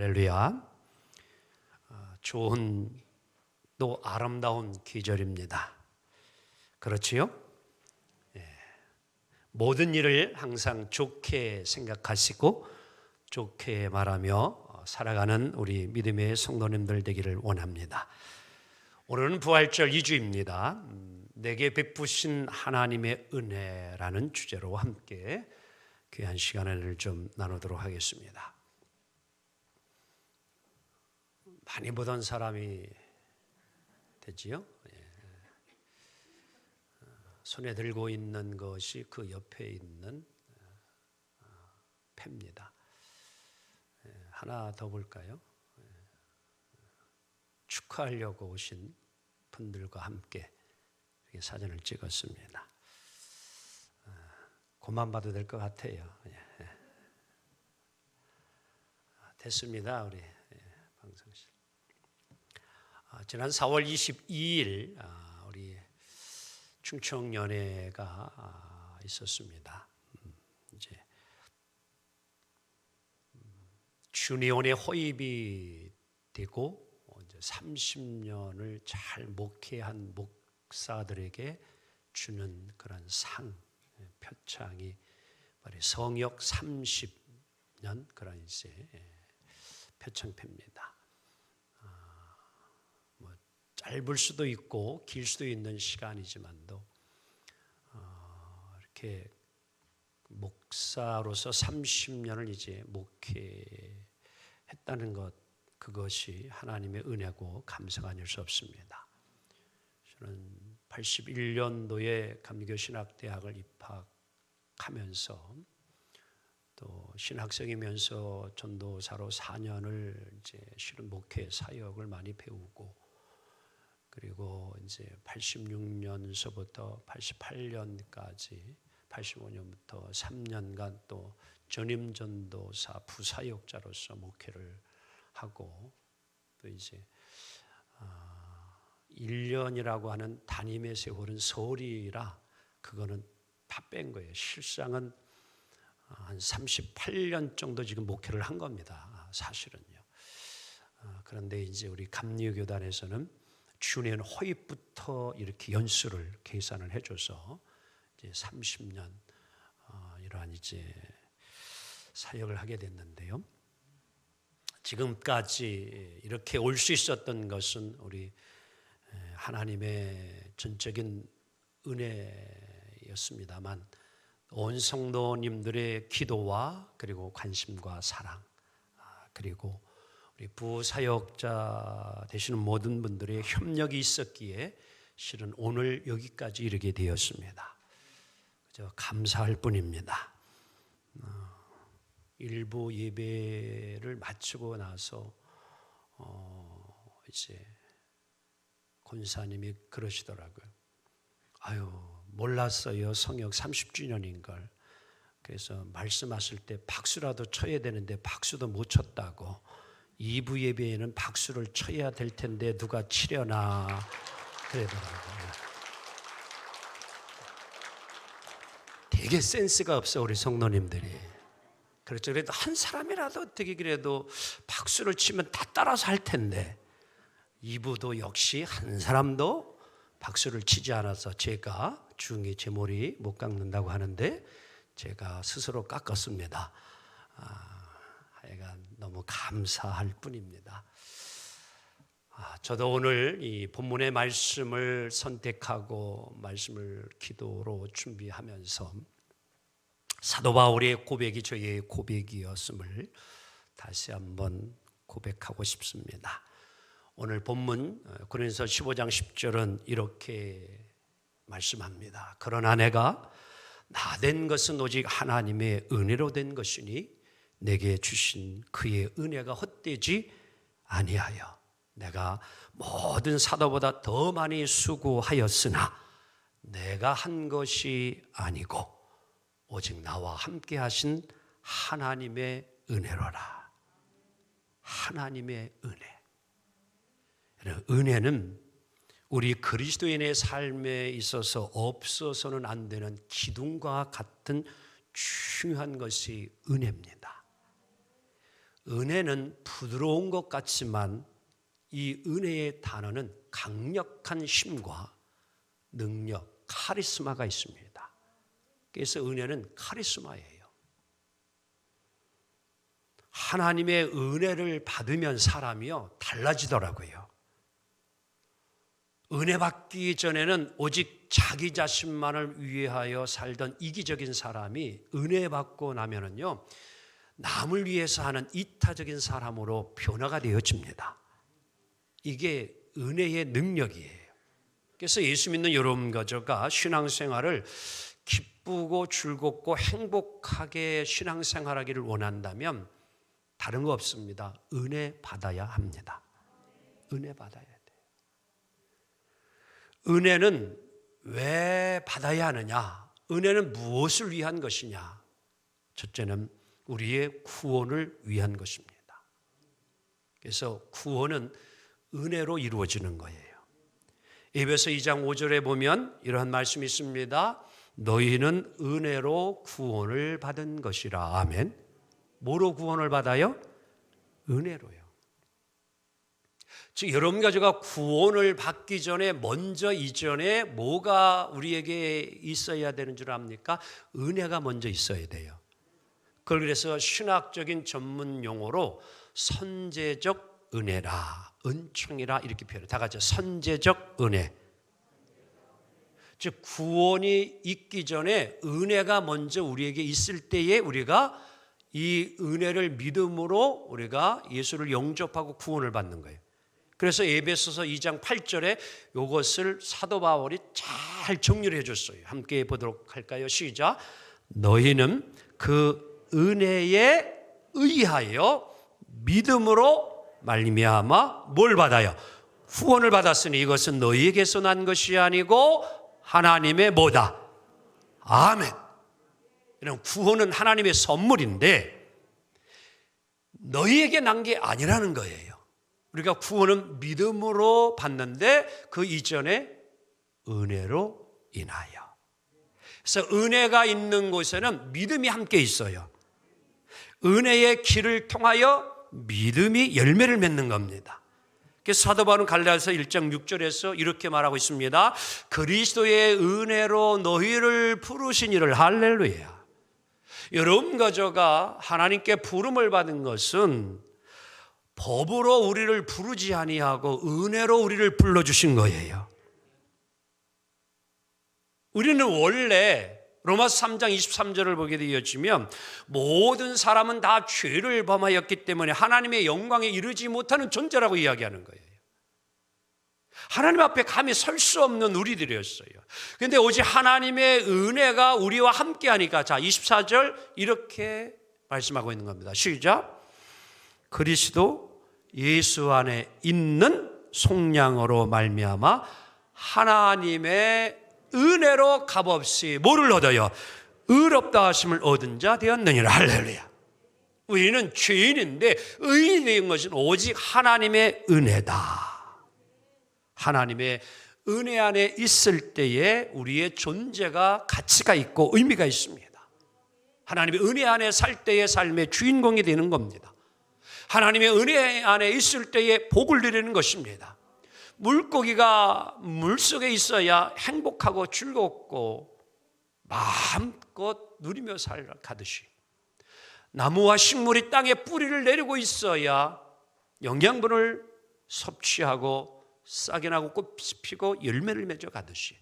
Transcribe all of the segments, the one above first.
할렐루야. 좋은 또 아름다운 계절입니다. 그렇지요? 모든 일을 항상 좋게 생각하시고 좋게 말하며 살아가는 우리 믿음의 성도님들 되기를 원합니다. 오늘은 부활절 2주입니다. 내게 베푸신 하나님의 은혜라는 주제로 함께 귀한 시간을 좀 나누도록 하겠습니다. 많이 보던 사람이 되지요? 손에 들고 있는 것이 그 옆에 있는 패입니다. 하나 더 볼까요? 축하하려고 오신 분들과 함께 이렇게 사진을 찍었습니다. 그만 봐도 될 것 같아요. 됐습니다. 우리 방송실. 지난 4월 22일 우리 충청연회가 있었습니다. 이제 주니온의 호입이 되고 이제 30년을 잘 목회한 목사들에게 주는 그런 상 표창이 바로 성역 30년 그런 이제 표창패입니다. 짧을 수도 있고 길 수도 있는 시간이지만도 이렇게 목사로서 30년을 이제 목회했다는 것, 그것이 하나님의 은혜고 감사가 아닐 수 없습니다. 저는 81년도에 감리교신학대학을 입학하면서 또 신학생이면서 전도사로 4년을 이제 실은 목회 사역을 많이 배우고, 그리고 이제 86년서부터 88년까지 85년부터 3년간 또 전임 전도사 부사역자로서 목회를 하고, 또 이제 1년이라고 하는 담임의 세월은 서울이라 그거는 다 뺀 거예요. 실상은 한 38년 정도 지금 목회를 한 겁니다. 사실은요. 그런데 이제 우리 감리교단에서는 주년 호입부터 이렇게 연수를 계산을 해줘서 이제 30년 이러한 이제 사역을 하게 됐는데요. 지금까지 이렇게 올 수 있었던 것은 우리 하나님의 전적인 은혜였습니다만, 온 성도님들의 기도와 그리고 관심과 사랑, 그리고 우리 부사역자 되시는 모든 분들의 협력이 있었기에 실은 오늘 여기까지 이르게 되었습니다. 그저 감사할 뿐입니다. 일부 예배를 마치고 나서 이제 권사님이 그러시더라고요. 아유, 몰랐어요. 성역 30주년인 걸. 그래서 말씀하실 때 박수라도 쳐야 되는데 박수도 못 쳤다고. 2부 예배에는 박수를 쳐야 될 텐데 누가 치려나 그러더라고요. 되게 센스가 없어 우리 성도님들이. 그렇죠. 그래도 한 사람이라도 어떻게 그래도 박수를 치면 다 따라서 할 텐데, 2부도 역시 한 사람도 박수를 치지 않아서 제가 중이 제 머리 못 깎는다고 하는데 제가 스스로 깎았습니다. 하여간 너무 감사할 뿐입니다. 저도 오늘 이 본문의 말씀을 선택하고 말씀을 기도로 준비하면서 사도 바울의 고백이 저의 고백이었음을 다시 한번 고백하고 싶습니다. 오늘 본문 고린도서 15장 10절은 이렇게 말씀합니다. 그러나 내가 나 된 것은 오직 하나님의 은혜로 된 것이니 내게 주신 그의 은혜가 헛되지 아니하여 내가 모든 사도보다 더 많이 수고하였으나 내가 한 것이 아니고 오직 나와 함께 하신 하나님의 은혜로라. 하나님의 은혜. 은혜는 우리 그리스도인의 삶에 있어서 없어서는 안 되는 기둥과 같은 중요한 것이 은혜입니다. 은혜는 부드러운 것 같지만 이 은혜의 단어는 강력한 힘과 능력, 카리스마가 있습니다. 그래서 은혜는 카리스마예요. 하나님의 은혜를 받으면 사람이요 달라지더라고요. 은혜 받기 전에는 오직 자기 자신만을 위하여 살던 이기적인 사람이 은혜 받고 나면은요 남을 위해서 하는 이타적인 사람으로 변화가 되어집니다. 이게 은혜의 능력이에요. 그래서 예수 믿는 여러분 가족과 신앙생활을 기쁘고 즐겁고 행복하게 신앙생활하기를 원한다면 다른 거 없습니다. 은혜 받아야 합니다. 은혜 받아야 돼요. 은혜는 왜 받아야 하느냐? 은혜는 무엇을 위한 것이냐? 첫째는 우리의 구원을 위한 것입니다. 그래서 구원은 은혜로 이루어지는 거예요. 에베소 2장 5절에 보면 이러한 말씀이 있습니다. 너희는 은혜로 구원을 받은 것이라. 아멘. 뭐로 구원을 받아요? 은혜로요. 즉 여러분 가족가 구원을 받기 전에 먼저 이전에 뭐가 우리에게 있어야 되는 줄 압니까? 은혜가 먼저 있어야 돼요. 그걸 그래서 신학적인 전문 용어로 선제적 은혜라, 은총이라 이렇게 표현해요. 다 같이 선제적 은혜. 즉 구원이 있기 전에 은혜가 먼저 우리에게 있을 때에 우리가 이 은혜를 믿음으로 우리가 예수를 영접하고 구원을 받는 거예요. 그래서 에베소서 2장 8절에 이것을 사도 바울이 잘 정리를 해줬어요. 함께 보도록 할까요? 시작. 너희는 그 은혜에 의하여 믿음으로 말미암아 뭘 받아요? 후원을 받았으니 이것은 너희에게서 난 것이 아니고 하나님의 뭐다? 아멘. 이런 구원은 하나님의 선물인데 너희에게 난 게 아니라는 거예요. 우리가 구원은 믿음으로 받는데 그 이전에 은혜로 인하여. 그래서 은혜가 있는 곳에는 믿음이 함께 있어요. 은혜의 길을 통하여 믿음이 열매를 맺는 겁니다. 그래서 사도 바울은 갈라디아서 1장 6절에서 이렇게 말하고 있습니다. 그리스도의 은혜로 너희를 부르신 이를 할렐루야. 여러분 가족가 하나님께 부름을 받은 것은 법으로 우리를 부르지 아니하고 은혜로 우리를 불러주신 거예요. 우리는 원래 로마서 3장 23절을 보게 되었지만 모든 사람은 다 죄를 범하였기 때문에 하나님의 영광에 이르지 못하는 존재라고 이야기하는 거예요. 하나님 앞에 감히 설 수 없는 우리들이었어요. 그런데 오직 하나님의 은혜가 우리와 함께하니까 자 24절 이렇게 말씀하고 있는 겁니다. 시작. 그리스도 예수 안에 있는 속량으로 말미암아 하나님의 은혜로 값없이 뭐를 얻어요? 의롭다 하심을 얻은 자 되었느니라. 할렐루야. 우리는 죄인인데 의인이 된 것은 오직 하나님의 은혜다. 하나님의 은혜 안에 있을 때에 우리의 존재가 가치가 있고 의미가 있습니다. 하나님의 은혜 안에 살 때의 삶의 주인공이 되는 겁니다. 하나님의 은혜 안에 있을 때에 복을 누리는 것입니다. 물고기가 물속에 있어야 행복하고 즐겁고 마음껏 누리며 살아가듯이 나무와 식물이 땅에 뿌리를 내리고 있어야 영양분을 섭취하고 싹이 나고 꽃이 피고 열매를 맺어가듯이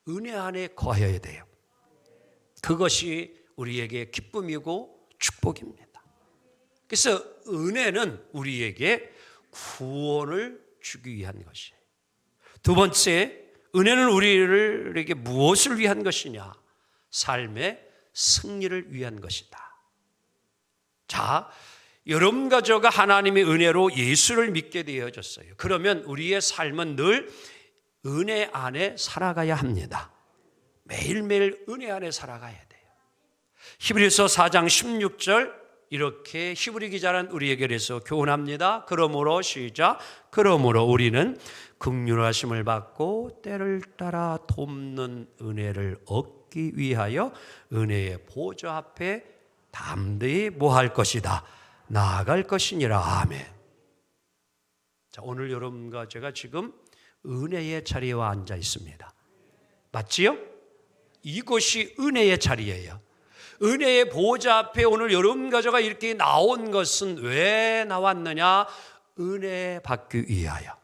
은혜 안에 거해야 돼요. 그것이 우리에게 기쁨이고 축복입니다. 그래서 은혜는 우리에게 구원을 주기 위한 것이에요. 두 번째, 은혜는 우리에게 무엇을 위한 것이냐? 삶의 승리를 위한 것이다. 자, 여러분과 저가 하나님의 은혜로 예수를 믿게 되어졌어요. 그러면 우리의 삶은 늘 은혜 안에 살아가야 합니다. 매일매일 은혜 안에 살아가야 돼요. 히브리서 4장 16절 이렇게 히브리 기자는 우리에게 그래서 교훈합니다. 그러므로 시작. 그러므로 우리는 긍휼하심을 받고 때를 따라 돕는 은혜를 얻기 위하여 은혜의 보좌 앞에 담대히 뭐할 것이다. 나아갈 것이니라. 아멘. 자, 오늘 여러분과 제가 지금 은혜의 자리에 앉아 있습니다. 맞지요? 이곳이 은혜의 자리예요. 은혜의 보호자 앞에 오늘 여러분과 제가 이렇게 나온 것은 왜 나왔느냐? 은혜 받기 위하여,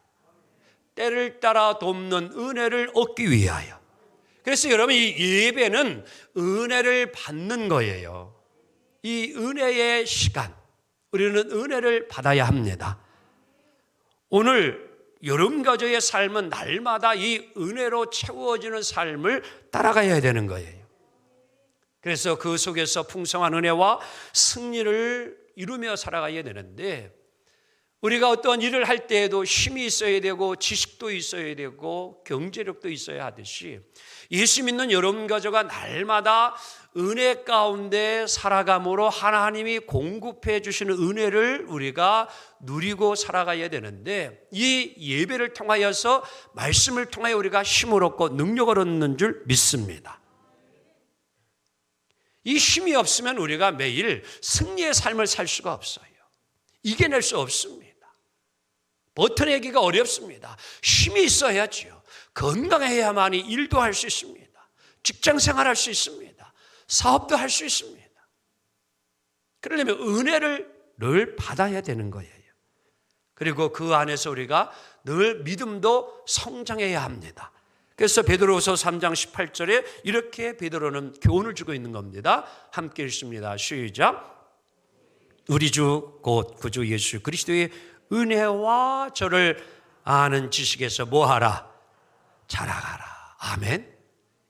때를 따라 돕는 은혜를 얻기 위하여. 그래서 여러분, 이 예배는 은혜를 받는 거예요. 이 은혜의 시간, 우리는 은혜를 받아야 합니다. 오늘 여러분과 저의 삶은 날마다 이 은혜로 채워지는 삶을 따라가야 되는 거예요. 그래서 그 속에서 풍성한 은혜와 승리를 이루며 살아가야 되는데, 우리가 어떤 일을 할 때에도 힘이 있어야 되고 지식도 있어야 되고 경제력도 있어야 하듯이, 예수 믿는 여러분과 저가 날마다 은혜 가운데 살아감으로 하나님이 공급해 주시는 은혜를 우리가 누리고 살아가야 되는데, 이 예배를 통하여서, 말씀을 통하여 우리가 힘을 얻고 능력을 얻는 줄 믿습니다. 이 힘이 없으면 우리가 매일 승리의 삶을 살 수가 없어요. 이겨낼 수 없습니다. 버텨내기가 어렵습니다. 힘이 있어야지요. 건강해야만이 일도 할 수 있습니다. 직장 생활할 수 있습니다. 사업도 할 수 있습니다. 그러려면 은혜를 늘 받아야 되는 거예요. 그리고 그 안에서 우리가 늘 믿음도 성장해야 합니다. 그래서 베드로후서 3장 18절에 이렇게 베드로는 교훈을 주고 있는 겁니다. 함께 읽습니다. 시작. 우리 주 곧 구주 예수 그리스도의 은혜와 저를 아는 지식에서 뭐하라? 자라가라. 아멘.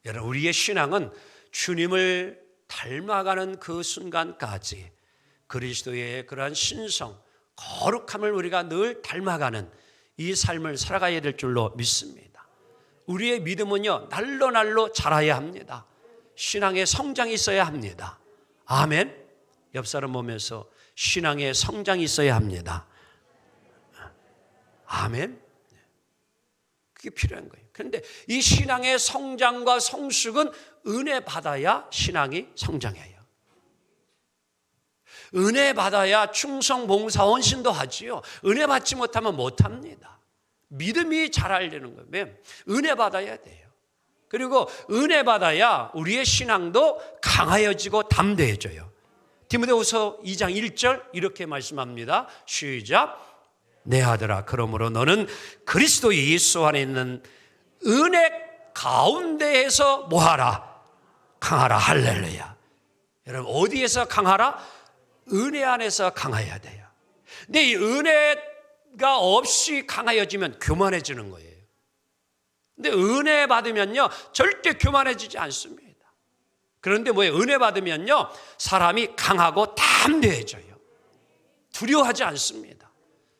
여러분, 우리의 신앙은 주님을 닮아가는 그 순간까지 그리스도의 그러한 신성, 거룩함을 우리가 늘 닮아가는 이 삶을 살아가야 될 줄로 믿습니다. 우리의 믿음은요, 날로 날로 자라야 합니다. 신앙의 성장이 있어야 합니다. 아멘. 옆 사람 보면서 신앙의 성장이 있어야 합니다. 아멘. 그게 필요한 거예요. 그런데 이 신앙의 성장과 성숙은 은혜 받아야 신앙이 성장해요. 은혜 받아야 충성, 봉사, 헌신도 하지요. 은혜 받지 못하면 못합니다. 믿음이 자라려는 거면 은혜 받아야 돼요. 그리고 은혜 받아야 우리의 신앙도 강하여지고 담대해져요. 디모데후서 2장 1절 이렇게 말씀합니다. 시작. 내 아들아, 그러므로 너는 그리스도 예수 안에 있는 은혜 가운데에서 뭐하라? 강하라. 할렐루야. 여러분, 어디에서 강하라? 은혜 안에서 강해야 돼요. 근데 이 은혜가 없이 강해지면 교만해지는 거예요. 근데 은혜 받으면요, 절대 교만해지지 않습니다. 그런데 뭐예요? 은혜 받으면요, 사람이 강하고 담대해져요. 두려워하지 않습니다.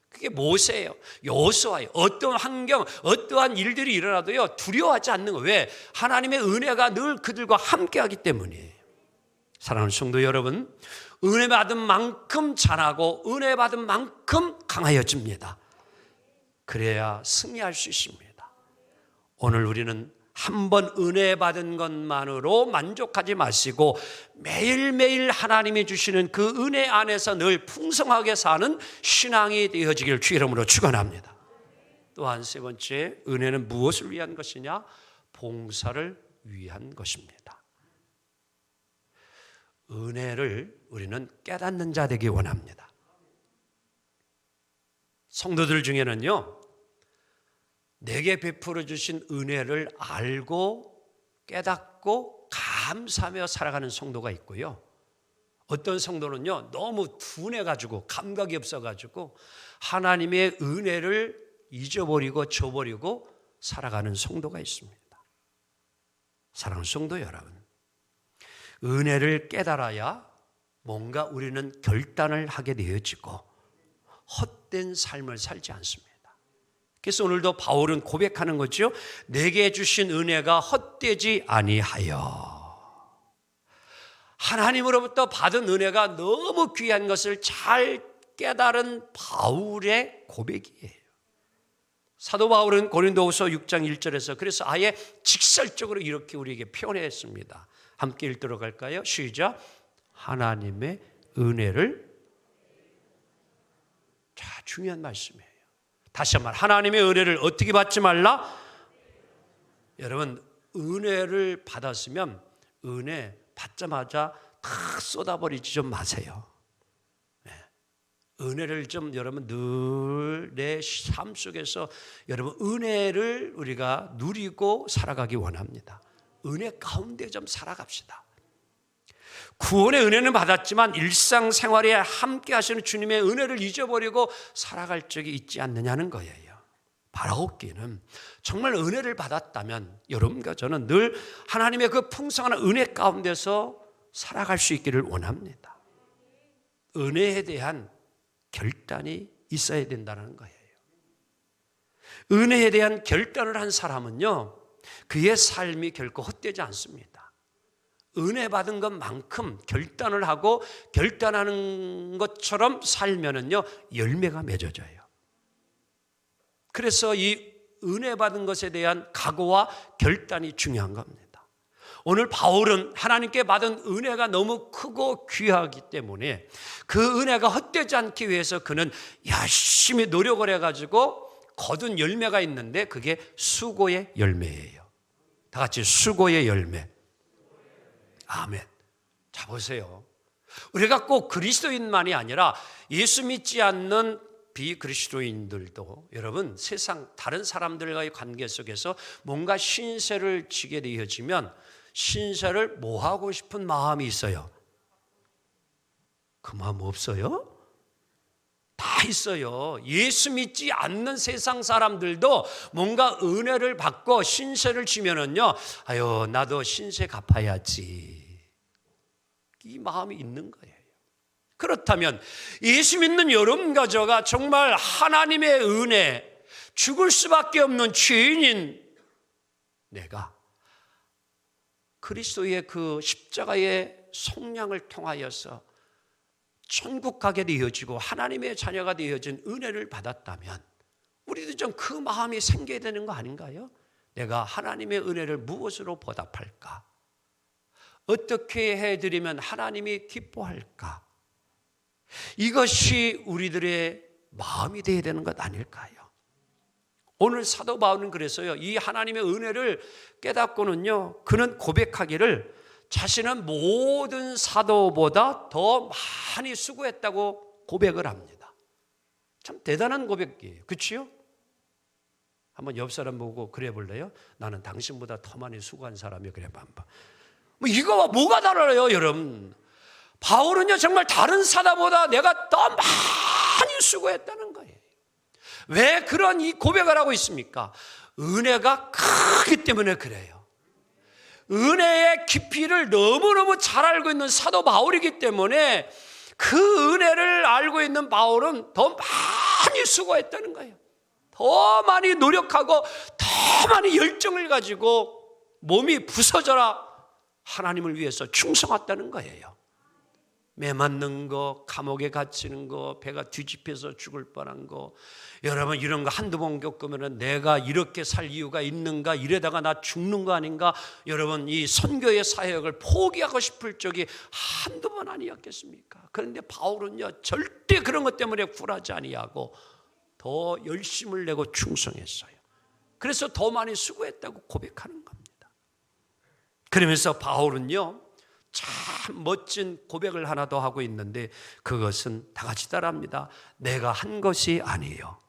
그게 모세예요. 여호수아예요. 어떤 환경, 어떠한 일들이 일어나도요, 두려워하지 않는 거예요. 왜? 하나님의 은혜가 늘 그들과 함께하기 때문이에요. 사랑하는 성도 여러분, 은혜 받은 만큼 자라고 은혜 받은 만큼 강하여집니다. 그래야 승리할 수 있습니다. 오늘 우리는 한 번 은혜 받은 것만으로 만족하지 마시고 매일매일 하나님이 주시는 그 은혜 안에서 늘 풍성하게 사는 신앙이 되어지길 주 이름으로 축원합니다. 또한 세 번째, 은혜는 무엇을 위한 것이냐? 봉사를 위한 것입니다. 은혜를 우리는 깨닫는 자 되기 원합니다. 성도들 중에는요, 내게 베풀어 주신 은혜를 알고 깨닫고 감사하며 살아가는 성도가 있고요, 어떤 성도는요, 너무 둔해가지고 감각이 없어가지고 하나님의 은혜를 잊어버리고 저버리고 살아가는 성도가 있습니다. 사랑하는 성도 여러분, 은혜를 깨달아야 뭔가 우리는 결단을 하게 되어지고 헛된 삶을 살지 않습니다. 그래서 오늘도 바울은 고백하는 거죠. 내게 주신 은혜가 헛되지 아니하여. 하나님으로부터 받은 은혜가 너무 귀한 것을 잘 깨달은 바울의 고백이에요. 사도 바울은 고린도후서 6장 1절에서 그래서 아예 직설적으로 이렇게 우리에게 표현했습니다. 함께 읽도록 할까요? 시작. 하나님의 은혜를 자, 중요한 말씀이에요. 다시 한번 하나님의 은혜를 어떻게 받지 말라? 여러분, 은혜를 받았으면 은혜 받자마자 다 쏟아버리지 좀 마세요. 은혜를 좀 여러분 늘 내 삶 속에서 여러분 은혜를 우리가 누리고 살아가기 원합니다. 은혜 가운데 좀 살아갑시다. 구원의 은혜는 받았지만 일상생활에 함께 하시는 주님의 은혜를 잊어버리고 살아갈 적이 있지 않느냐는 거예요. 바라옵기는 정말 은혜를 받았다면 여러분과 저는 늘 하나님의 그 풍성한 은혜 가운데서 살아갈 수 있기를 원합니다. 은혜에 대한 결단이 있어야 된다는 거예요. 은혜에 대한 결단을 한 사람은요, 그의 삶이 결코 헛되지 않습니다. 은혜 받은 것만큼 결단을 하고 결단하는 것처럼 살면은요, 열매가 맺어져요. 그래서 이 은혜 받은 것에 대한 각오와 결단이 중요한 겁니다. 오늘 바울은 하나님께 받은 은혜가 너무 크고 귀하기 때문에 그 은혜가 헛되지 않기 위해서 그는 열심히 노력을 해가지고 거둔 열매가 있는데 그게 수고의 열매예요. 다 같이 수고의 열매. 아멘. 자, 보세요. 우리가 꼭 그리스도인만이 아니라 예수 믿지 않는 비그리스도인들도 여러분 세상 다른 사람들과의 관계 속에서 뭔가 신세를 지게 되어지면 신세를 뭐 하고 싶은 마음이 있어요? 그 마음 없어요? 다 있어요. 예수 믿지 않는 세상 사람들도 뭔가 은혜를 받고 신세를 지면은요, 아유, 나도 신세 갚아야지. 이 마음이 있는 거예요. 그렇다면 예수 믿는 여러분과 저가 정말 하나님의 은혜, 죽을 수밖에 없는 죄인인 내가 그리스도의 그 십자가의 속량을 통하여서 천국 가게 되어지고 하나님의 자녀가 되어진 은혜를 받았다면 우리도 좀 그 마음이 생겨야 되는 거 아닌가요? 내가 하나님의 은혜를 무엇으로 보답할까? 어떻게 해드리면 하나님이 기뻐할까? 이것이 우리들의 마음이 되어야 되는 것 아닐까요? 오늘 사도 바울은 그래서요, 이 하나님의 은혜를 깨닫고는요, 그는 고백하기를 자신은 모든 사도보다 더 많이 수고했다고 고백을 합니다. 참 대단한 고백이에요. 그렇지요? 한번 옆 사람 보고 그래 볼래요? 나는 당신보다 더 많이 수고한 사람이요. 그래 봐봐. 뭐 이거와 뭐가 달라요, 여러분? 바울은요 정말 다른 사도보다 내가 더 많이 수고했다는 거예요. 왜 그런 이 고백을 하고 있습니까? 은혜가 크기 때문에 그래요. 은혜의 깊이를 너무너무 잘 알고 있는 사도 바울이기 때문에 그 은혜를 알고 있는 바울은 더 많이 수고했다는 거예요. 더 많이 노력하고 더 많이 열정을 가지고 몸이 부서져라 하나님을 위해서 충성했다는 거예요. 매 맞는 거, 감옥에 갇히는 거, 배가 뒤집혀서 죽을 뻔한 거, 여러분 이런 거 한두 번 겪으면 내가 이렇게 살 이유가 있는가, 이러다가 나 죽는 거 아닌가, 여러분 이 선교의 사역을 포기하고 싶을 적이 한두 번 아니었겠습니까? 그런데 바울은요 절대 그런 것 때문에 굴하지 아니하고 더 열심을 내고 충성했어요. 그래서 더 많이 수고했다고 고백하는 겁니다. 그러면서 바울은요 참 멋진 고백을 하나 더 하고 있는데 그것은 다 같이 따라합니다. 내가 한 것이 아니에요.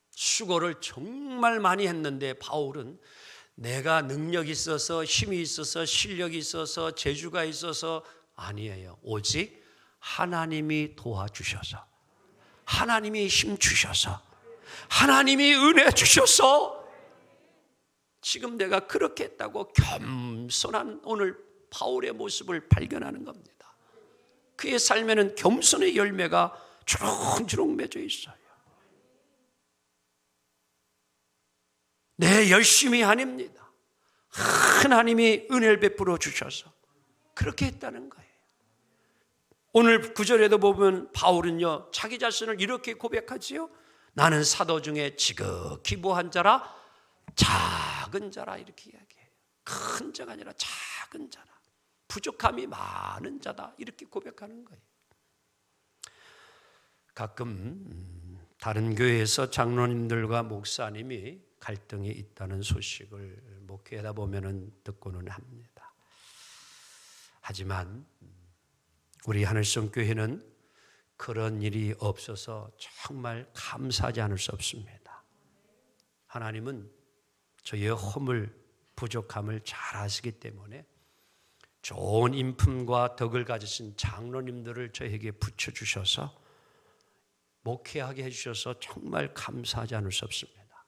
수고를 정말 많이 했는데 바울은 내가 능력이 있어서 힘이 있어서 실력이 있어서 재주가 있어서 아니에요. 오직 하나님이 도와주셔서, 하나님이 힘 주셔서, 하나님이 은혜 주셔서 지금 내가 그렇게 했다고 겸손한 오늘 바울의 모습을 발견하는 겁니다. 그의 삶에는 겸손의 열매가 주렁주렁 맺어 있어요. 내 열심이 아닙니다. 하나님이 은혜를 베풀어 주셔서 그렇게 했다는 거예요. 오늘 구절에도 보면 바울은요 자기 자신을 이렇게 고백하지요. 나는 사도 중에 지극히 부한 자라, 작은 자라, 이렇게 이야기해요. 큰 자가 아니라 작은 자라, 부족함이 많은 자다, 이렇게 고백하는 거예요. 가끔 다른 교회에서 장로님들과 목사님이 갈등이 있다는 소식을 목회하다 보면은 듣고는 합니다. 하지만 우리 하늘성 교회는 그런 일이 없어서 정말 감사하지 않을 수 없습니다. 하나님은 저희의 허물, 부족함을 잘 아시기 때문에 좋은 인품과 덕을 가지신 장로님들을 저에게 붙여주셔서 목회하게 해주셔서 정말 감사하지 않을 수 없습니다.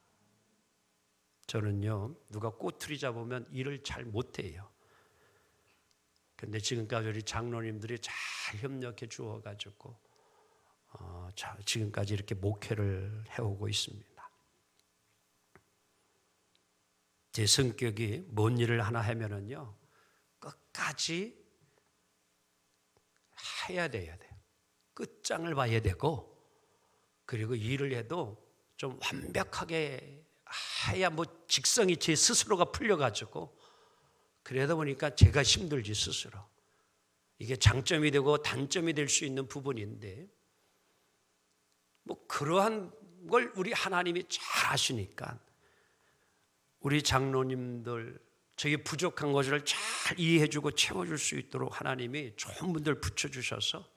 저는요, 누가 꼬투리 잡으면 일을 잘 못해요. 근데 지금까지 우리 장로님들이 잘 협력해 주어가지고 지금까지 이렇게 목회를 해오고 있습니다. 제 성격이 뭔 일을 하나 하면은요, 끝까지 해야 돼요. 끝장을 봐야 되고, 그리고 일을 해도 좀 완벽하게 해야 뭐 직성이 제 스스로가 풀려가지고, 그러다 보니까 제가 힘들지 스스로. 이게 장점이 되고 단점이 될 수 있는 부분인데, 뭐 그러한 걸 우리 하나님이 잘 아시니까 우리 장로님들 저희 부족한 것을 잘 이해해주고 채워줄 수 있도록 하나님이 좋은 분들 붙여주셔서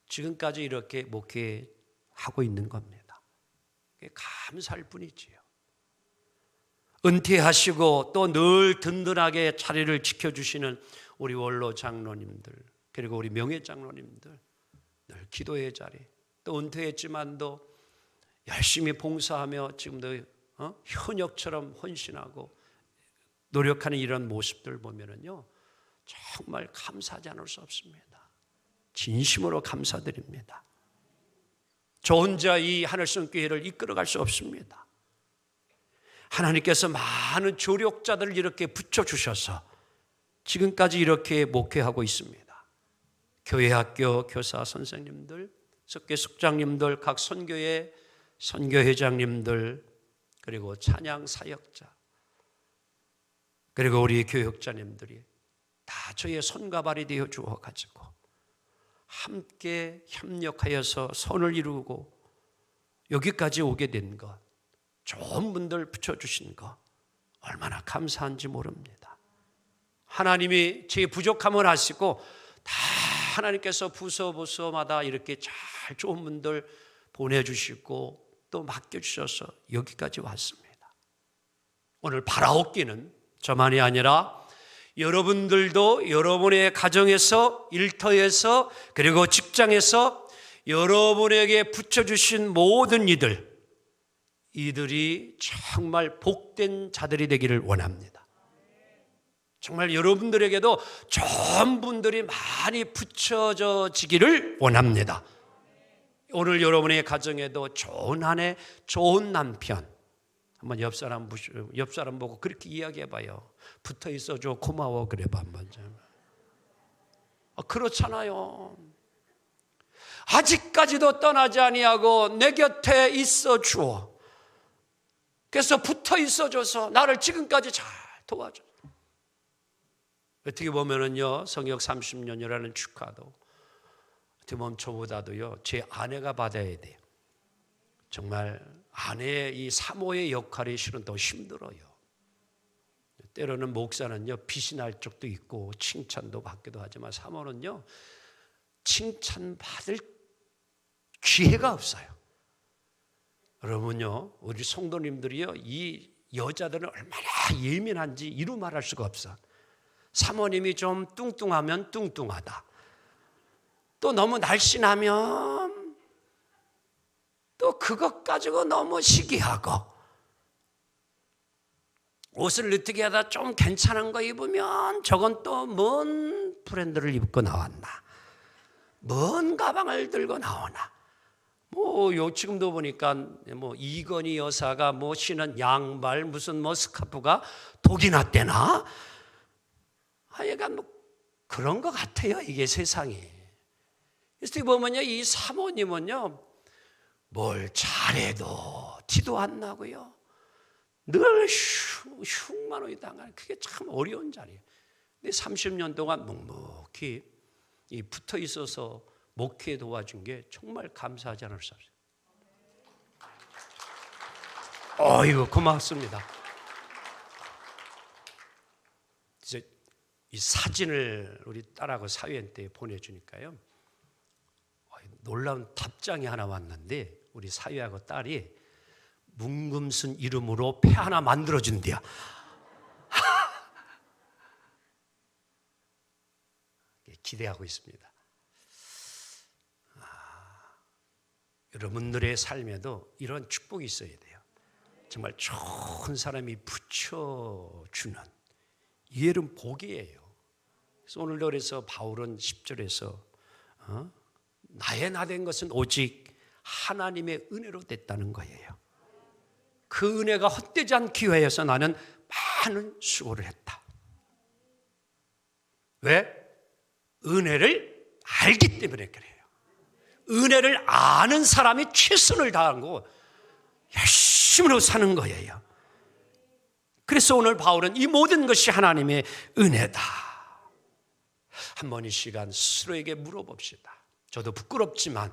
지금까지 이렇게 목회하고 있는 겁니다. 감사할 뿐이지요. 은퇴하시고 또 늘 든든하게 자리를 지켜주시는 우리 원로 장로님들, 그리고 우리 명예 장로님들, 늘 기도의 자리, 또 은퇴했지만도 열심히 봉사하며 지금도 현역처럼 헌신하고 노력하는 이런 모습들 보면은요, 정말 감사하지 않을 수 없습니다. 진심으로 감사드립니다. 저 혼자 이 하늘성 교회를 이끌어갈 수 없습니다. 하나님께서 많은 조력자들을 이렇게 붙여주셔서 지금까지 이렇게 목회하고 있습니다. 교회 학교 교사 선생님들, 석계 숙장님들, 각 선교회 선교회장님들, 그리고 찬양 사역자, 그리고 우리 교육자님들이 다 저희의 손과 발이 되어 주어가지고 함께 협력하여서 선을 이루고 여기까지 오게 된 것, 좋은 분들 붙여주신 것 얼마나 감사한지 모릅니다. 하나님이 제 부족함을 아시고 다 하나님께서 부서마다 이렇게 잘 좋은 분들 보내주시고 또 맡겨주셔서 여기까지 왔습니다. 오늘 바라옵기는 저만이 아니라 여러분들도 여러분의 가정에서, 일터에서, 그리고 직장에서 여러분에게 붙여주신 모든 이들이 정말 복된 자들이 되기를 원합니다. 정말 여러분들에게도 좋은 분들이 많이 붙여지기를 원합니다. 오늘 여러분의 가정에도 좋은 아내, 좋은 남편, 한번 옆 사람 보고 그렇게 이야기해봐요. 붙어 있어줘, 고마워, 그래봐 한번. 그렇잖아요. 아직까지도 떠나지 아니하고 내 곁에 있어 주어. 그래서 붙어 있어줘서 나를 지금까지 잘 도와줘. 어떻게 보면은요, 성역 30년이라는 축하도 어떻게 보면 저보다도요, 제 아내가 받아야 돼요. 정말 아내의 이 사모의 역할이 실은 더 힘들어요. 때로는 목사는요, 빛이 날 적도 있고 칭찬도 받기도 하지만 사모는요, 칭찬받을 기회가 없어요. 여러분요, 우리 성도님들이요, 이 여자들은 얼마나 예민한지 이루 말할 수가 없어. 사모님이 좀 뚱뚱하면 뚱뚱하다. 또 너무 날씬하면 또 그것 가지고 너무 시기하고, 옷을 느트게 하다 좀 괜찮은 거 입으면 저건 또 뭔 브랜드를 입고 나왔나, 뭔 가방을 들고 나오나. 지금도 보니까 이건희 여사가 신은 양발 무슨 스카프가 독이 났대나? 하여간 그런 것 같아요, 이게 세상이. 그래서 보면요, 이 사모님은요, 뭘 잘해도 티도 안 나고요, 늘 흉만하게 당하는, 그게 참 어려운 자리예요. 근데 30년 동안 묵묵히 붙어 있어서 목회 도와준 게 정말 감사하지 않을 수 없어요. 이거 고맙습니다. 이제 이 사진을 우리 딸하고 사위한 때 보내주니까요, 놀라운 답장이 하나 왔는데, 우리 사위하고 딸이 문금순 이름으로 폐 하나 만들어준대요. 기대하고 있습니다. 여러분들의 삶에도 이런 축복이 있어야 돼요. 정말 좋은 사람이 붙여주는 이 일은 복이에요. 그래서 오늘도 그래서 바울은 10절에서 나의 나 된 것은 오직 하나님의 은혜로 됐다는 거예요. 그 은혜가 헛되지 않기 위해서 나는 많은 수고를 했다. 왜? 은혜를 알기 때문에 그래요. 은혜를 아는 사람이 최선을 다하고 열심으로 사는 거예요. 그래서 오늘 바울은 이 모든 것이 하나님의 은혜다. 한번 이 시간 스스로에게 물어봅시다. 저도 부끄럽지만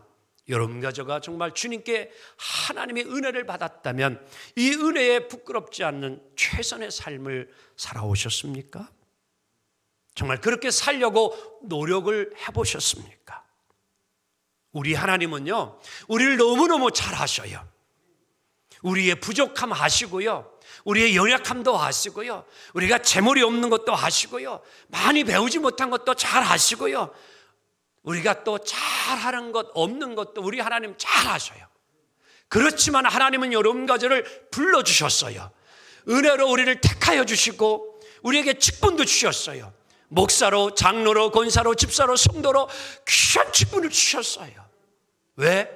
여러분과 저가 정말 주님께 하나님의 은혜를 받았다면 이 은혜에 부끄럽지 않는 최선의 삶을 살아오셨습니까? 정말 그렇게 살려고 노력을 해보셨습니까? 우리 하나님은요, 우리를 너무너무 잘 아셔요. 우리의 부족함 아시고요, 우리의 연약함도 아시고요, 우리가 재물이 없는 것도 아시고요, 많이 배우지 못한 것도 잘 아시고요, 우리가 또 잘하는 것 없는 것도 우리 하나님 잘 아셔요. 그렇지만 하나님은 여러분과 저를 불러주셨어요. 은혜로 우리를 택하여 주시고 우리에게 직분도 주셨어요. 목사로, 장로로, 권사로, 집사로, 성도로 귀한 직분을 주셨어요. 왜?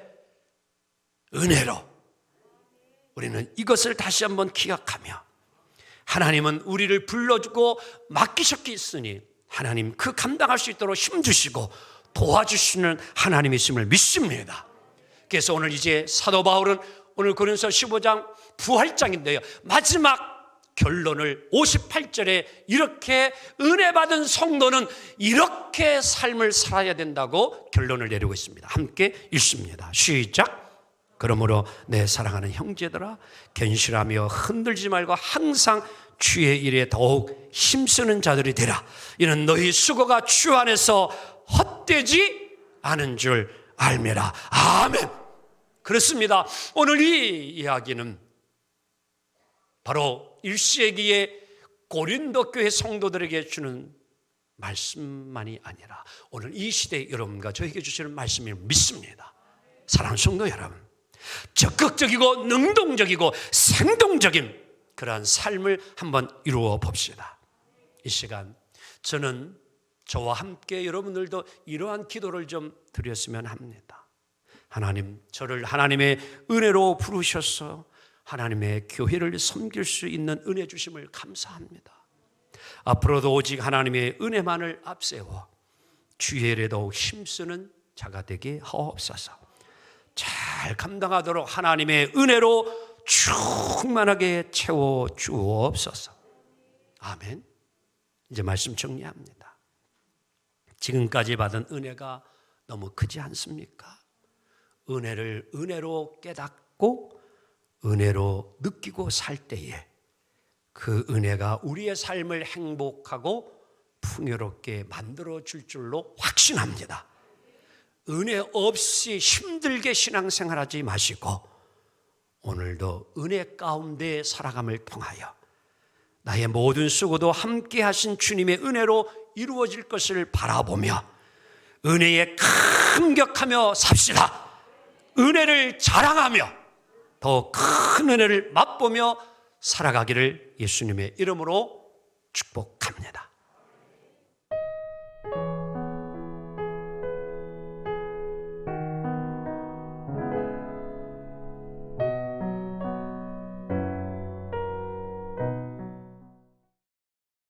은혜로. 우리는 이것을 다시 한번 기억하며 하나님은 우리를 불러주고 맡기셨으니 하나님 그 감당할 수 있도록 힘주시고 도와주시는 하나님이심을 믿습니다. 그래서 오늘 이제 사도 바울은 오늘 고린도서 15장 부활장인데요, 마지막 결론을 58절에 이렇게 은혜 받은 성도는 이렇게 삶을 살아야 된다고 결론을 내리고 있습니다. 함께 읽습니다. 시작. 그러므로 내 사랑하는 형제들아, 견실하며 흔들지 말고 항상 주의 일에 더욱 힘쓰는 자들이 되라. 이는 너희 수고가 주 안에서 헛되지 않은 줄 알매라. 아멘. 그렇습니다. 오늘 이 이야기는 바로 1세기의 고린도 교회 성도들에게 주는 말씀만이 아니라 오늘 이 시대에 여러분과 저에게 주시는 말씀을 믿습니다. 사랑하는 성도 여러분, 적극적이고 능동적이고 생동적인 그러한 삶을 한번 이루어 봅시다. 이 시간 저는 저와 함께 여러분들도 이러한 기도를 좀 드렸으면 합니다. 하나님, 저를 하나님의 은혜로 부르셔서 하나님의 교회를 섬길 수 있는 은혜 주심을 감사합니다. 앞으로도 오직 하나님의 은혜만을 앞세워 주의 일에 더욱 힘쓰는 자가 되게 하옵소서. 잘 감당하도록 하나님의 은혜로 충만하게 채워 주옵소서. 아멘. 이제 말씀 정리합니다. 지금까지 받은 은혜가 너무 크지 않습니까? 은혜를 은혜로 깨닫고 은혜로 느끼고 살 때에 그 은혜가 우리의 삶을 행복하고 풍요롭게 만들어 줄 줄로 확신합니다. 은혜 없이 힘들게 신앙생활하지 마시고 오늘도 은혜 가운데 살아감을 통하여 나의 모든 수고도 함께 하신 주님의 은혜로 이루어질 것을 바라보며 은혜에 감격하며 삽시다. 은혜를 자랑하며 더 큰 은혜를 맛보며 살아가기를 예수님의 이름으로 축복합니다.